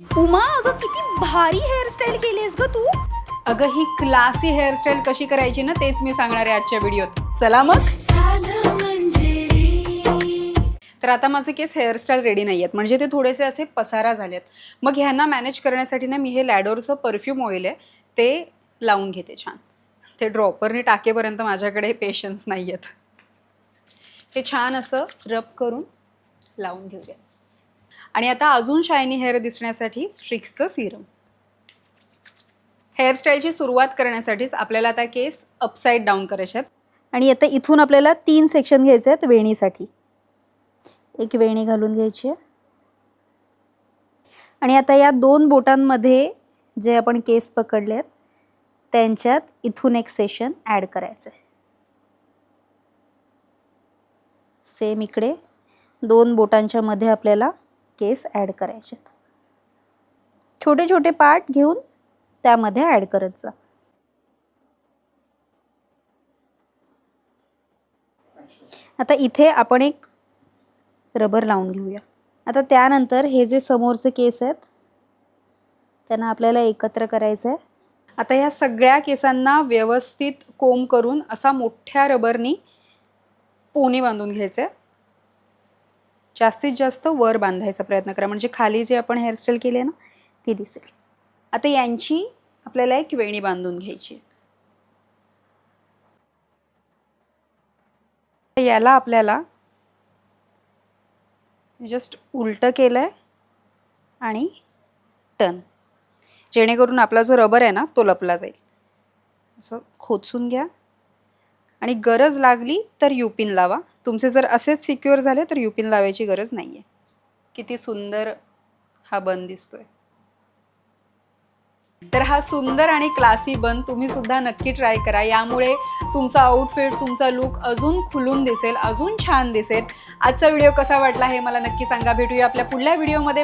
उमा, अगं किती भारी हेअरस्टाईल केलीस ग तू. अगं ही क्लासी हेअरस्टाईल कशी करायची ना तेच मी सांगणार आहे आजच्या व्हिडिओत. चला मग. तर आता माझे केस हेअरस्टाईल रेडी नाही आहेत, म्हणजे ते थोडेसे असे पसारा झालेत. मग ह्यांना मॅनेज करण्यासाठी ना मी हे लॅडोरचं परफ्यूम ऑइल आहे ते लावून घेते छान. ते ड्रॉपरने टाकेपर्यंत माझ्याकडे पेशन्स नाही आहेत. ते छान असं रब करून लावून घेऊया. आणि आता अजून शायनी हेअर दिसण्यासाठी स्ट्रिक्सचं सिरम. हेअरस्टाईलची सुरुवात करण्यासाठीच आपल्याला आता केस अपसाईड डाऊन करायचे आहेत. आणि आता इथून आपल्याला 3 सेक्शन घ्यायचे आहेत वेणीसाठी. एक वेणी घालून घ्यायची आहे. आणि आता या 2 बोटांमध्ये जे आपण केस पकडले आहेत त्यांच्यात इथून एक सेशन ॲड करायचं आहे. सेम इकडे 2 बोटांच्या मध्ये आपल्याला केस ॲड करायचे आहेत. छोटे छोटे पार्ट घेऊन त्यामध्ये ॲड करत जा. आता इथे आपण एक रबर लावून घेऊया. आता त्यानंतर हे जे समोरचे केस आहेत त्यांना आपल्याला एकत्र करायचं आहे. आता ह्या सगळ्या केसांना व्यवस्थित कोंब करून असा मोठ्या रबरनी पोनी बांधून घ्यायचं आहे. जास्तीत जास्त वर बांधायचा प्रयत्न करा, म्हणजे खाली जे आपण हेअरस्टाईल केली आहे ना ती दिसेल. आता यांची आपल्याला एक वेणी बांधून घ्यायची. याला आपल्याला जस्ट उलटं केलं आहे आणि टर्न, जेणेकरून आपला जो रबर आहे ना तो लपला जाईल. असं खोचून घ्या आणि गरज लागली तर युपिन लावा. तुमचे जर असेच सिक्युअर झाले तर युपिन लावायची गरज नाही आहे. किती सुंदर हा बन दिसतोय. तर हा सुंदर आणि क्लासी बन तुम्ही सुद्धा नक्की ट्राय करा. यामुळे तुमचा आउटफिट, तुमचा लुक अजून खुलून दिसेल, अजून छान दिसेल. आजचा व्हिडिओ कसा वाटला हे मला नक्की सांगा. भेटूया आपल्या पुढल्या व्हिडिओमध्ये.